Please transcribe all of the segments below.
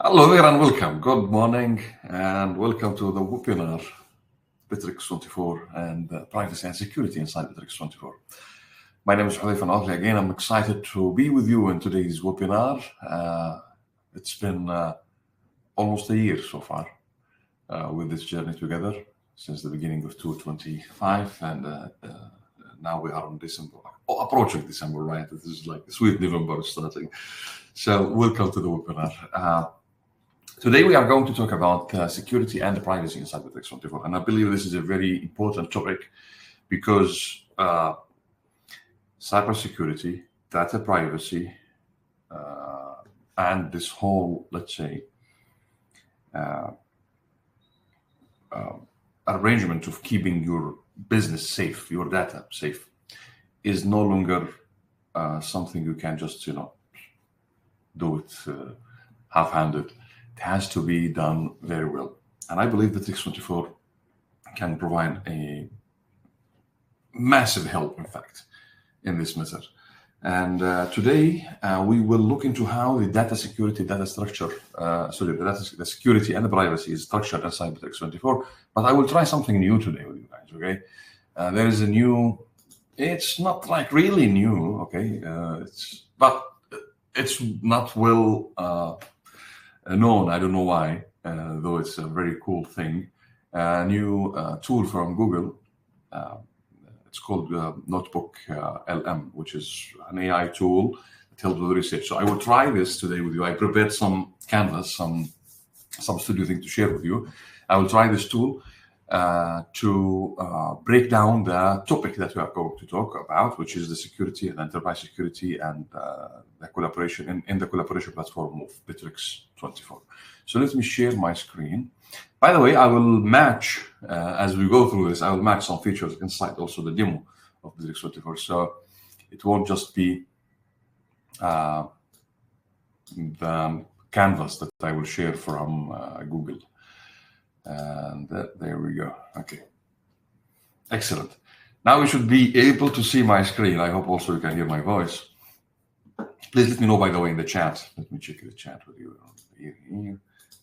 Hello there and welcome. Good morning and welcome to the webinar Bitrix24 and privacy and security inside Bitrix24. My name is Hudayfa Al-Aghli. Again, I'm excited to be with you in today's webinar. It's been almost a year so far with this journey together since the beginning of 2025, and now we are in December, approaching December, right? This is like sweet November starting. So welcome to the webinar. Today we are going to talk about security and privacy inside Bitrix24, and I believe this is a very important topic because cybersecurity, data privacy, and this whole, let's say, arrangement of keeping your business safe, your data safe, is no longer something you can just, do it half-handed. It has to be done very well. And I believe that Bitrix24 can provide a massive help, in fact, in this matter. And today we will look into how the data security, the security and the privacy is structured inside Bitrix24. But I will try something new today with you guys, okay? There is a new, it's not like really new, okay? But it's not well known. I don't know why, though it's a very cool thing. A new tool from Google. It's called Notebook LM, which is an AI tool that helps with research. So I will try this today with you. I prepared some canvas, some studio thing to share with you. I will try this tool to break down the topic that we are going to talk about, which is the security and enterprise security and the collaboration in the collaboration platform of Bitrix24. So let me share my screen. By the way, I will match, as we go through this, I will match some features inside also the demo of Bitrix24. So it won't just be the canvas that I will share from Google. And there we go. Okay. Excellent. Now we should be able to see my screen. I hope also you can hear my voice. Please let me know, by the way, in the chat. Let me check the chat with you. Here.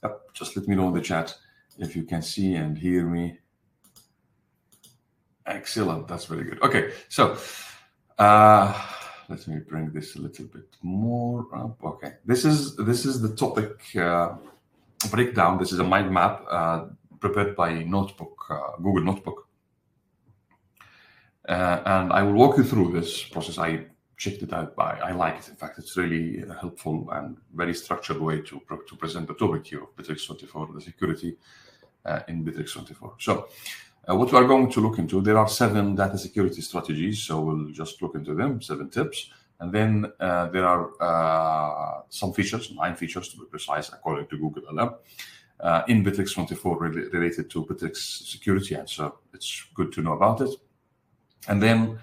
Yep. Just let me know in the chat if you can see and hear me. Excellent. That's very good. Okay. So let me bring this a little bit more up. Okay. This is the topic breakdown. This is a mind map prepared by Google Notebook. And I will walk you through this process. I checked it out. I like it. In fact, it's really helpful and very structured way to present the topic here of Bitrix24, the security in Bitrix24. So what we are going to look into, there are 7 data security strategies. So we'll just look into them, 7 tips. And then there are some features, 9 features to be precise, according to Google LM, in Bitrix24 related to Bitrix security. And so it's good to know about it. And then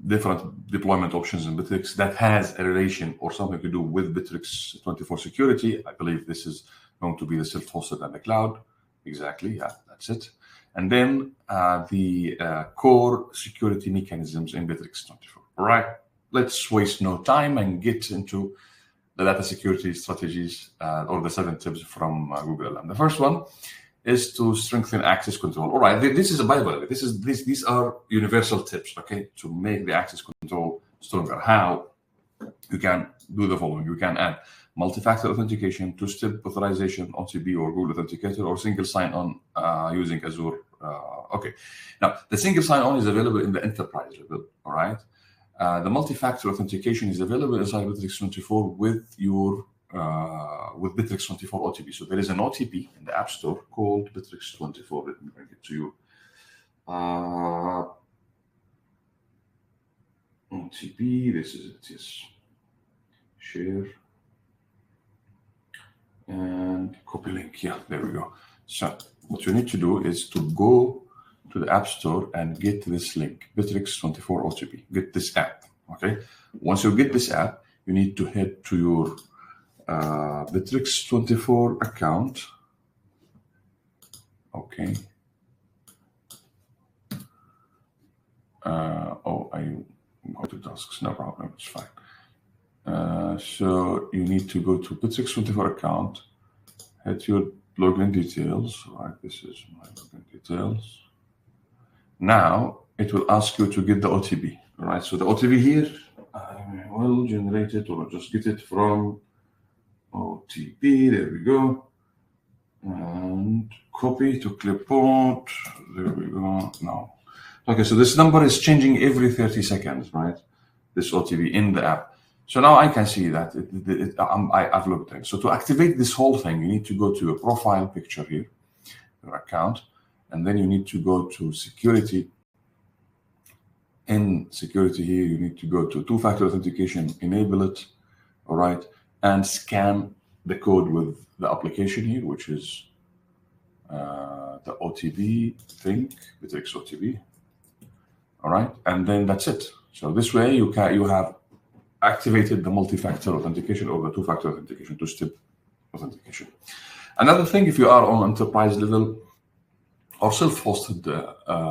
different deployment options in Bitrix that has a relation or something to do with Bitrix24 security. I believe this is going to be the self-hosted and the cloud. Exactly, yeah, that's it. And then the core security mechanisms in Bitrix24. All right, let's waste no time and get into the data security strategies or the 7 tips from Google. And the first one is to strengthen access control. All right, this is, by the way, these are universal tips, okay, to make the access control stronger. How? You can do the following. You can add multi-factor authentication, 2-step authorization, OTP or Google Authenticator, or single sign-on using Azure. Okay, now the single sign-on is available in the enterprise level, all right? The multi-factor authentication is available inside Bitrix24 with your with Bitrix24 OTP. So there is an OTP in the App Store called Bitrix24. Let me bring it to you. OTP. This is it. Yes. Share and copy link. Yeah, there we go. So what you need to do is to go to the App Store and get this link, Bitrix24 OTP. Get this app, okay? Once you get this app, you need to head to your Bitrix24 account, okay? I go to tasks, no problem, it's fine. So you need to go to Bitrix24 account, hit your login details, right? This is my login details. Now it will ask you to get the OTP, right? So the OTP here, I will generate it or just get it from OTP. There we go. And copy to clipboard. There we go. Now, okay, so this number is changing every 30 seconds, right? This OTP in the app. So now I can see that I've logged in. So to activate this whole thing, you need to go to your profile picture here, your account, and then you need to go to security. In security here, you need to go to two-factor authentication, enable it, all right, and scan the code with the application here, which is the OTP thing, Bitrix OTP, all right, and then that's it. So this way you have activated the multi-factor authentication or the two-factor authentication, two-step authentication. Another thing, if you are on enterprise level or self-hosted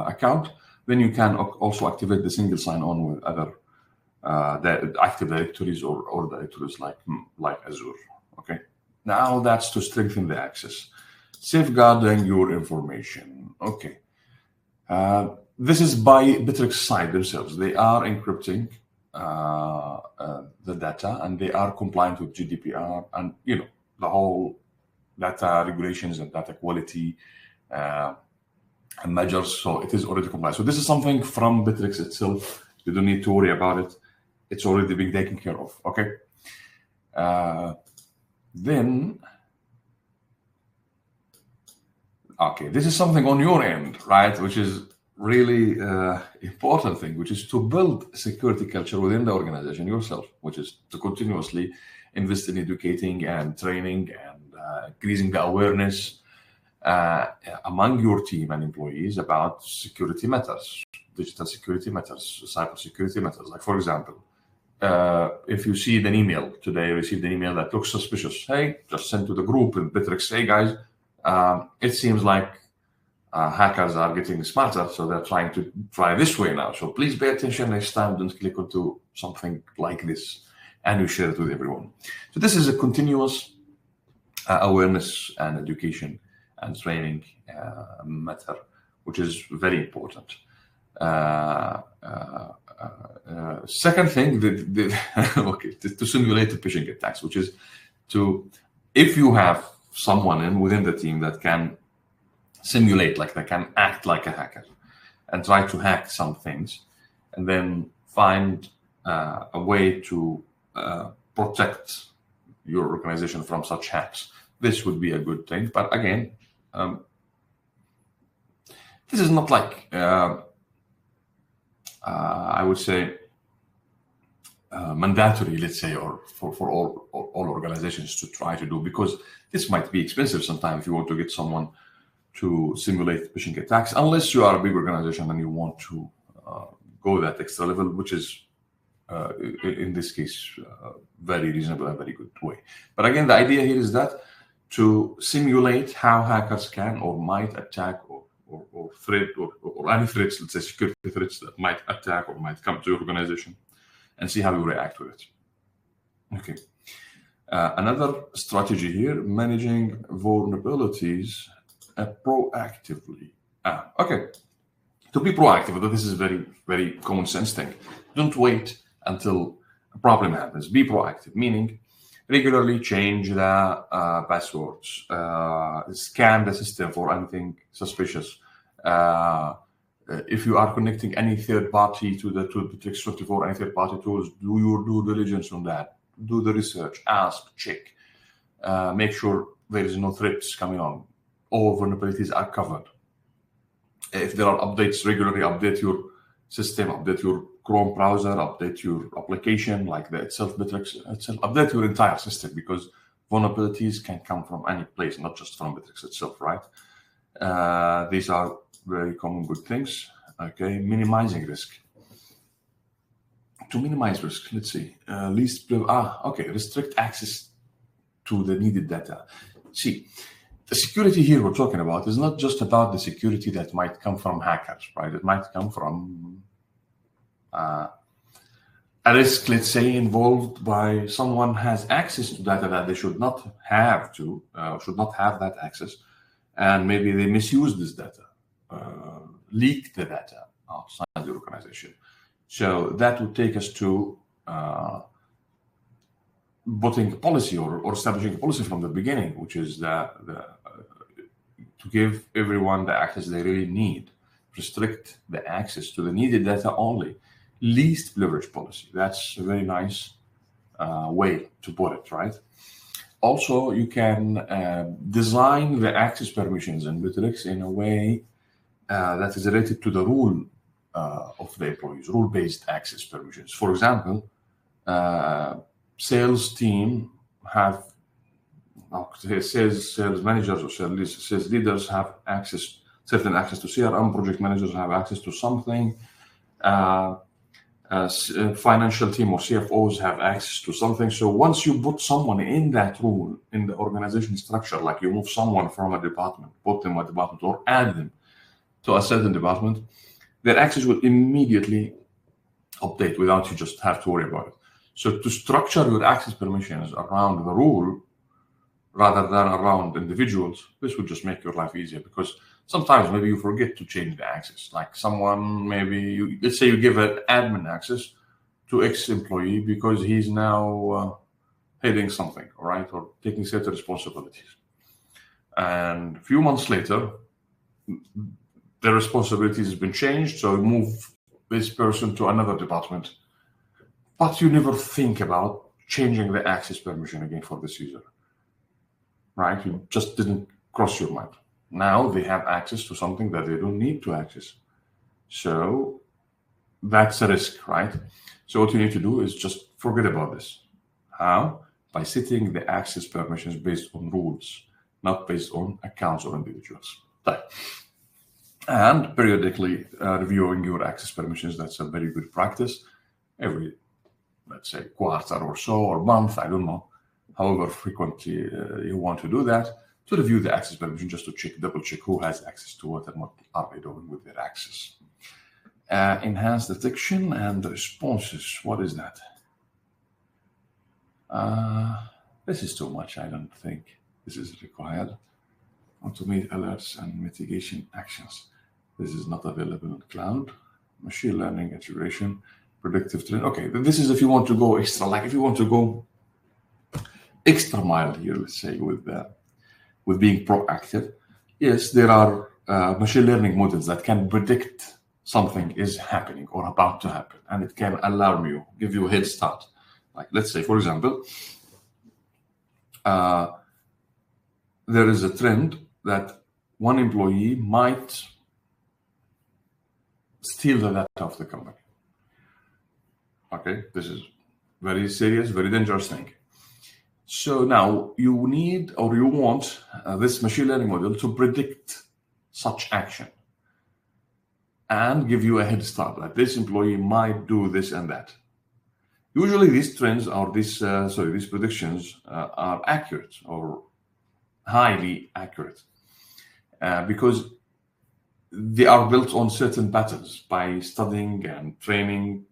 account, then you can also activate the single sign-on with other Active Directories or directories like Azure. Okay. Now that's to strengthen the access, safeguarding your information. Okay. This is by Bitrix side themselves. They are encrypting the data, and they are compliant with GDPR and the whole data regulations and data quality measures. So it is already compliant. So this is something from Bitrix itself. You don't need to worry about it. It's already being taken care of. Okay. Then, okay, this is something on your end, right? Which is really important thing, which is to build a security culture within the organization yourself, which is to continuously invest in educating and training and increasing the awareness among your team and employees about security matters, digital security matters, cyber security matters. Like, for example, if you see an email today, received an email that looks suspicious, hey, just send to the group in Bitrix, hey guys, it seems like hackers are getting smarter, so they're trying to try this way now. So please pay attention next time. Don't click onto something like this, and you share it with everyone. So this is a continuous awareness and education and training matter, which is very important. Second thing, okay, to simulate the phishing attacks, which is if you have someone within the team that can simulate, like that can act like a hacker and try to hack some things, and then find a way to protect your organization from such hacks. This would be a good thing. But again, this is not like, I would say, mandatory, let's say, or for all organizations to try to do, because this might be expensive sometimes if you want to get someone to simulate phishing attacks, unless you are a big organization and you want to go that extra level, which is, in this case, very reasonable and very good way. But again, the idea here is that to simulate how hackers can or might attack or threat or any threats, let's say security threats that might attack or might come to your organization, and see how you react to it. Okay. Another strategy here, managing vulnerabilities proactively. Okay. To be proactive, though, this is very, very common sense thing. Don't wait until a problem happens. Be proactive, meaning regularly change the passwords, scan the system for anything suspicious. If you are connecting any third party to the Bitrix24, any third party tools, do your due diligence on that. Do the research, ask, check, make sure there is no threats coming on. All vulnerabilities are covered. If there are updates, regularly update your system, update your Chrome browser, update your application like the Bitrix itself, update your entire system, because vulnerabilities can come from any place, not just from Bitrix itself, right? These are very common good things. Okay, minimizing risk. To minimize risk, let's see, restrict access to the needed data. See, the security here we're talking about is not just about the security that might come from hackers, right? It might come from a risk, let's say, involved by someone has access to data that they should not have that access, and maybe they misuse this data, leak the data outside the organization. So that would take us to putting a policy or establishing a policy from the beginning, which is to give everyone the access they really need, restrict the access to the needed data only, least leverage policy. That's a very nice way to put it, right? Also, you can design the access permissions in Bitrix in a way that is related to the rule of the employees, rule-based access permissions. For example, sales team have sales managers or sales leaders have certain access to CRM, project managers have access to something, financial team or CFOs have access to something. So once you put someone in that role in the organization structure, like you move someone from a department, put them in a department or add them to a certain department, their access will immediately update without you just have to worry about it. So to structure your access permissions around the rule rather than around individuals, this would just make your life easier, because sometimes maybe you forget to change the access. Like someone, let's say you give an admin access to X employee because he's now heading something, all right, or taking certain responsibilities. And a few months later, the responsibilities has been changed, so you move this person to another department. But you never think about changing the access permission again for this user, right? You just didn't cross your mind. Now they have access to something that they don't need to access. So that's a risk, right? So what you need to do is just forget about this. How? By setting the access permissions based on rules, not based on accounts or individuals. And periodically reviewing your access permissions. That's a very good practice. Every, let's say, quarter or so, or month, I don't know, however frequently you want to do that, to review the access permission, just to double check who has access to what and what are they doing with their access. Enhanced detection and responses. What is that? This is too much. I don't think this is required. Automate alerts and mitigation actions. This is not available in cloud. Machine learning integration, predictive trend. Okay, this is if you want to go extra, like if you want to go extra mile here, let's say, with being proactive. Yes, there are machine learning models that can predict something is happening or about to happen, and it can alarm you, give you a head start. Like, let's say, for example, there is a trend that one employee might steal the data of the company. Okay, this is very serious, very dangerous thing. So now you need, or you want, this machine learning model to predict such action and give you a head start, that this employee might do this and that. Usually these trends or these predictions are accurate or highly accurate because they are built on certain patterns by studying and training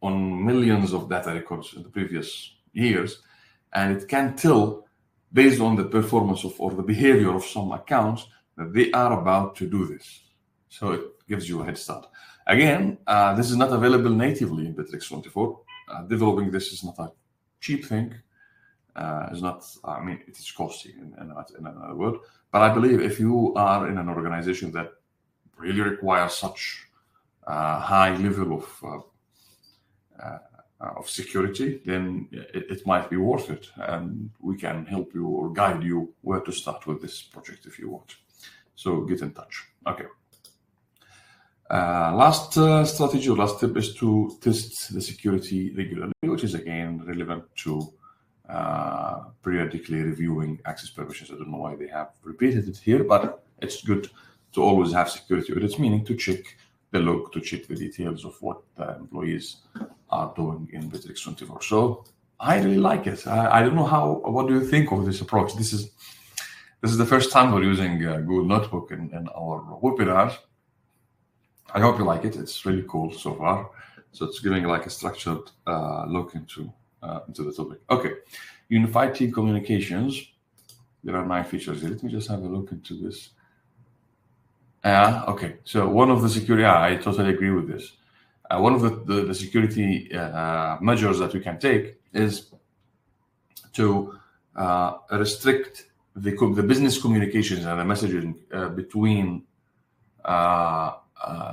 on millions of data records in the previous years. And it can tell, based on the performance of or the behavior of some accounts, that they are about to do this. So it gives you a head start. Again, this is not available natively in Bitrix24. Developing this is not a cheap thing. It's not, I mean, it is costly in another word. But I believe if you are in an organization that really requires such high level of security, then it might be worth it. And we can help you or guide you where to start with this project if you want. So get in touch. Okay. Last strategy or last tip is to test the security regularly, which is again relevant to periodically reviewing access permissions. I don't know why they have repeated it here, but it's good to always have security audits, meaning to check the log, to check the details of what the employees are doing in Bitrix24. So I really like it. I don't know what do you think of this approach? This is the first time we're using Google Notebook in our webinars. I hope you like it. It's really cool so far. So it's giving like a structured look into the topic. Okay, unified team communications. There are 9 features here. Let me just have a look into this. Okay, so one of the security, I totally agree with this. One of the security measures that we can take is to restrict the business communications and the messaging between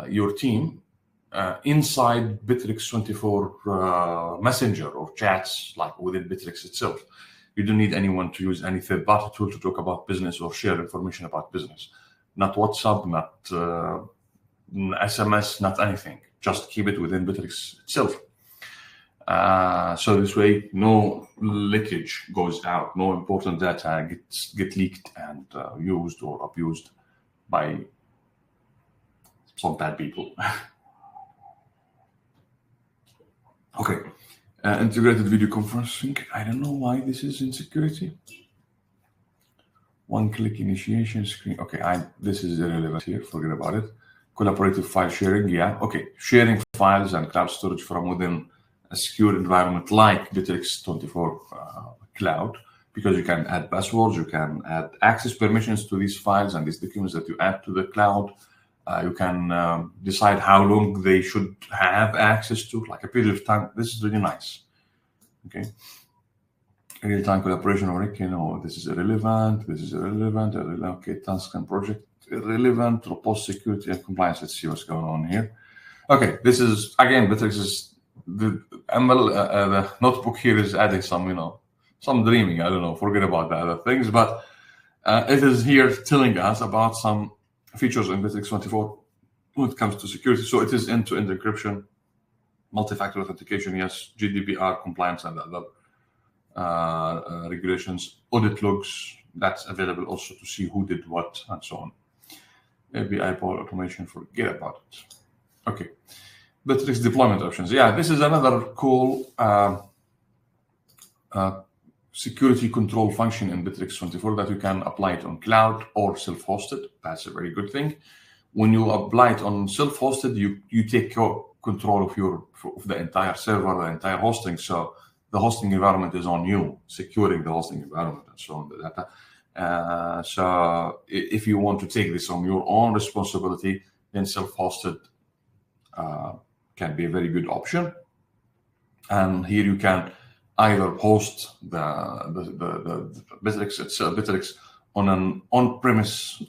your team inside Bitrix24 Messenger or chats, like within Bitrix itself. You don't need anyone to use any third-party tool to talk about business or share information about business. Not WhatsApp, not SMS, not anything. Just keep it within Bitrix itself. So this way, no leakage goes out, no important data get leaked and used or abused by some bad people. Okay, integrated video conferencing. I don't know why this is in security. One-click initiation screen. Okay, this is irrelevant here. Forget about it. Collaborative file sharing. Yeah. Okay, sharing files and cloud storage from within a secure environment like Bitrix24 Cloud, because you can add passwords, you can add access permissions to these files and these documents that you add to the cloud. You can decide how long they should have access to, like a period of time. This is really nice. Okay. Real-time collaboration or this is irrelevant. This is irrelevant. Okay, task and project irrelevant. Robust security and compliance. Let's see what's going on here. Okay, this is again Bitrix is the ML. The notebook here is adding some some dreaming. I don't know. Forget about the other things, but it is here telling us about some features in Bitrix24 when it comes to security. So it is end-to-end encryption, multi-factor authentication, yes, GDPR compliance and other regulations, audit logs, that's available also to see who did what and so on. API power automation, forget about it. Okay, Bitrix deployment options. Yeah, this is another cool security control function in Bitrix24 that you can apply it on cloud or self-hosted. That's a very good thing. When you apply it on self-hosted, you take control of the entire server, the entire hosting. So the hosting environment is on you, securing the hosting environment and so on, the data. So if you want to take this on your own responsibility, then self-hosted can be a very good option. And here you can either host the Bitrix itself, Bitrix on an on-premise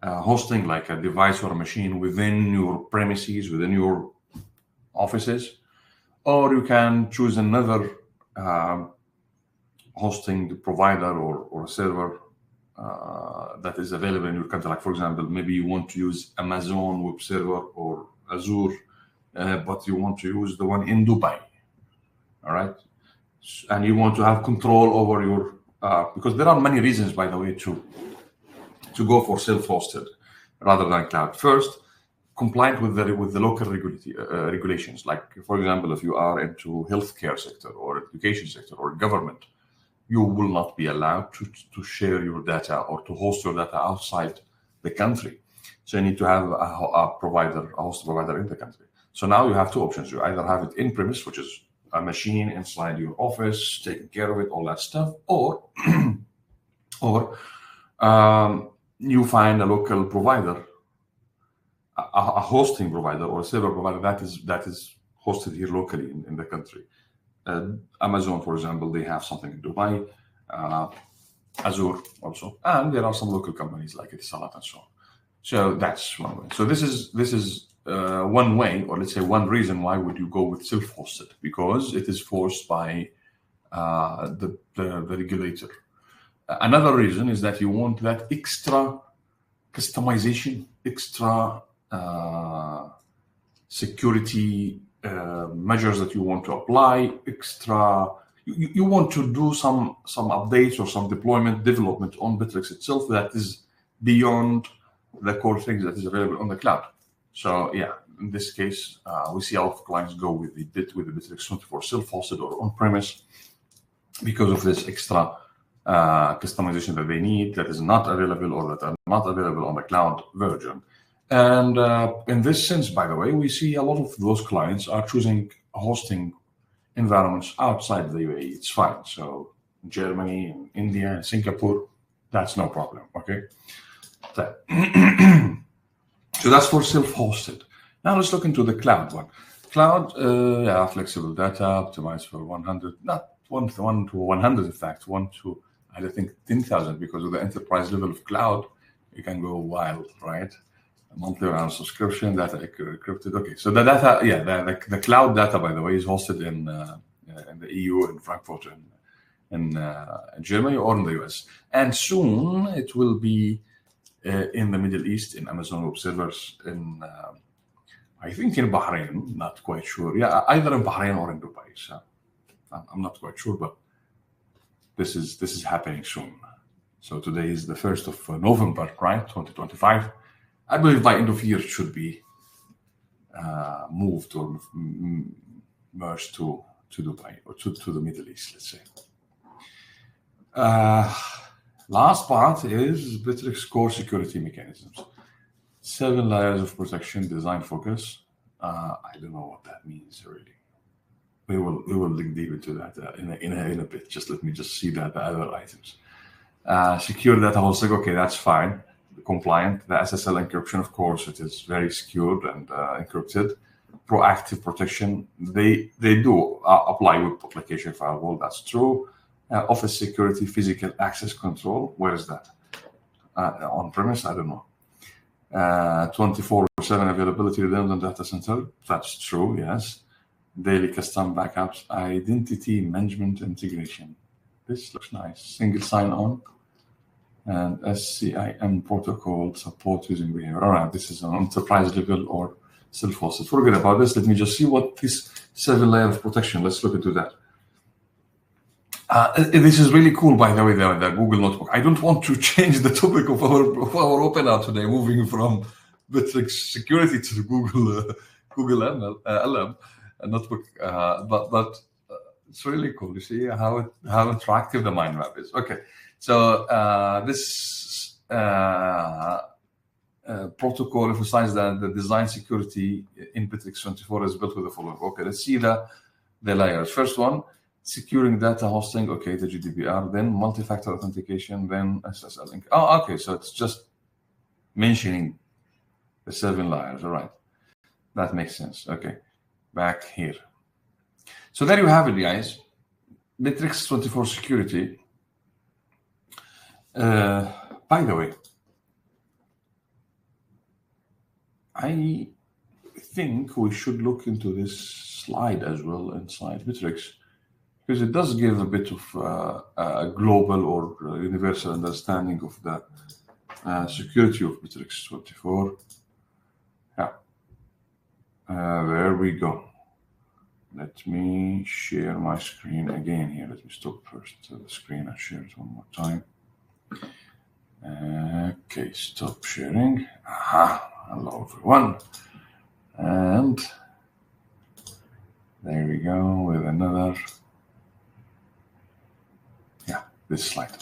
hosting, like a device or a machine within your premises, within your offices, or you can choose another hosting provider or a server that is available in your country. Like, for example, maybe you want to use Amazon Web Server or Azure, but you want to use the one in Dubai. All right, and you want to have control over your because there are many reasons, by the way, to go for self-hosted rather than cloud. First, compliant with the local regulations. Like, for example, if you are into healthcare sector or education sector or government, you will not be allowed to share your data or to host your data outside the country. So you need to have a host provider in the country. So now you have two options. You either have it in premise, which is a machine inside your office, taking care of it, all that stuff, or you find a local provider, a hosting provider or a server provider that is hosted here locally in the country. Amazon, for example, they have something in Dubai, Azure also, and there are some local companies like Etisalat and so on. So that's one way. So this is one way, or let's say one reason why would you go with self-hosted, because it is forced by the regulator. Another reason is that you want that extra customization, extra security measures that you want to apply, extra. You want to do some updates or some development on Bitrix itself that is beyond the core things that is available on the cloud. So yeah, in this case, we see a lot of clients go with the Bitrix24 self-hosted or on-premise because of this extra customization that they need that is not available or that are not available on the cloud version. And in this sense, by the way, we see a lot of those clients are choosing hosting environments outside the UAE. It's fine. So Germany and India and Singapore, that's no problem. Okay. So that's for self-hosted. Now let's look into the cloud one. Cloud, yeah, flexible data, optimized for 100, not 1 to 100, in fact, 1 to, I think, 10,000, because of the enterprise level of cloud, you can go wild, right? A monthly round subscription, data encrypted. Okay, so the data, yeah, the cloud data, by the way, is hosted in the EU, in Frankfurt, in Germany, or in the US. And soon it will be in the Middle East, in Amazon Web Servers, in I think in Bahrain, not quite sure. Yeah, either in Bahrain or in Dubai. So I'm not quite sure, but this is happening soon. So today is the 1st of November, right? 2025. I believe by end of year it should be moved or merged to Dubai or to the Middle East, let's say. Last part is Bitrix core security mechanisms. 7 layers of protection, design focus. I don't know what that means really. We will dig deep into that in a bit. Just let me just see that the other items. Secure data hosting. Okay, that's fine. Compliant. The SSL encryption, of course, it is very secured and encrypted. Proactive protection. They do apply with application firewall. That's true. Office security, physical access control. Where is that? On premise? I don't know. 24/7 availability, redundant data center. That's true, yes. Daily custom backups, identity management integration. This looks nice. Single sign-on and SCIM protocol support using behavior. All right, this is an enterprise level or self-hosted. Forget about this. Let me just see what this 7 layer of protection. Let's look into that. This is really cool, by the way, the Google Notebook. I don't want to change the topic of our open today, moving from Bitrix security to Google LM Notebook, but it's really cool. You see how interactive the mind map is. Okay, so this protocol emphasizes that the design security in Bitrix24 is built with the following. Okay, let's see the layers. First one. Securing data hosting, okay, the GDPR, then multi-factor authentication, then SSL link. Oh, okay, so it's just mentioning the 7 layers. All right, that makes sense. Okay, back here. So there you have it, guys. Bitrix24 security. By the way, I think we should look into this slide as well inside Bitrix, because it does give a bit of a global or universal understanding of the security of Bitrix24. Yeah, there we go. Let me share my screen again here. Let me stop first the screen and share it one more time. Okay, stop sharing. Hello everyone. And there we go with another. This slide.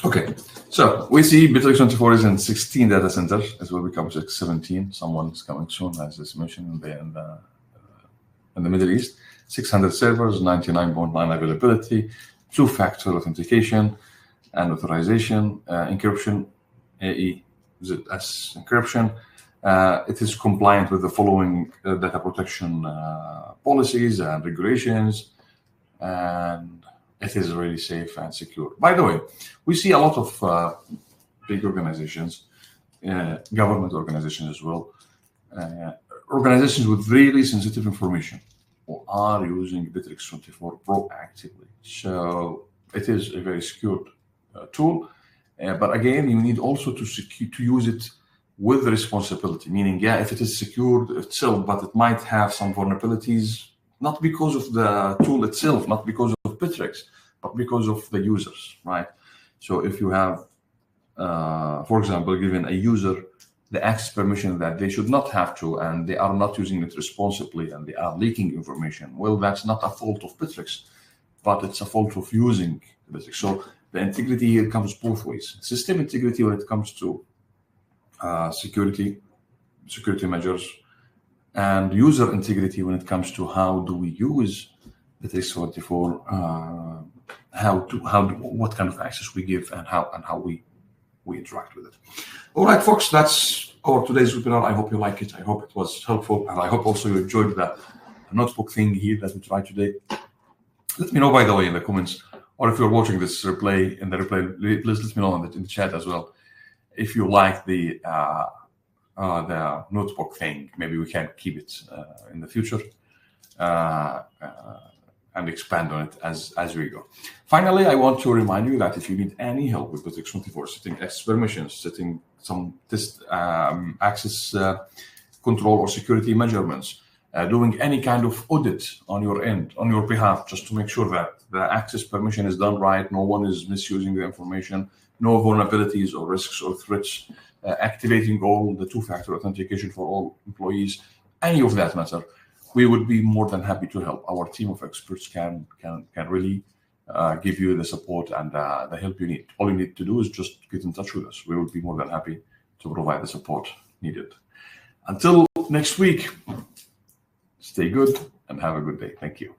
Okay, so we see Bitrix24 is in 16 data centers. It will become 17. Someone is coming soon, as is mentioned in the Middle East. 600 servers, 99.9 availability, 2-factor authentication and authorization, encryption, AEZS encryption. It is compliant with the following data protection policies and regulations, and it is really safe and secure. By the way, we see a lot of big organizations, government organizations as well, organizations with really sensitive information who are using Bitrix24 proactively. So it is a very secured tool, but again, you need also to use it with responsibility, meaning, yeah, if it is secured itself, but it might have some vulnerabilities, not because of the tool itself, not because of Bitrix, but because of the users, right? So if you have, for example, given a user the access permission that they should not have to, and they are not using it responsibly, and they are leaking information, well, that's not a fault of Bitrix, but it's a fault of using Bitrix. So the integrity here comes both ways. System integrity when it comes to security measures, and user integrity when it comes to how do we use Bitrix24, what kind of access we give, and how we interact with it. All right, folks, that's our today's webinar. I hope you like it. I hope it was helpful, and I hope also you enjoyed the notebook thing here that we tried today. Let me know, by the way, in the comments, or if you're watching this replay, please let me know in the chat as well if you like the notebook thing. Maybe we can keep it in the future and expand on it as we go. Finally, I want to remind you that if you need any help with Bitrix24, setting access permissions, setting some access control or security measurements, doing any kind of audit on your end, on your behalf, just to make sure that the access permission is done right, no one is misusing the information, no vulnerabilities or risks or threats, activating all the two-factor authentication for all employees, any of that matter, we would be more than happy to help. Our team of experts can really give you the support and the help you need. All you need to do is just get in touch with us. We will be more than happy to provide the support needed. Until next week, stay good and have a good day. Thank you.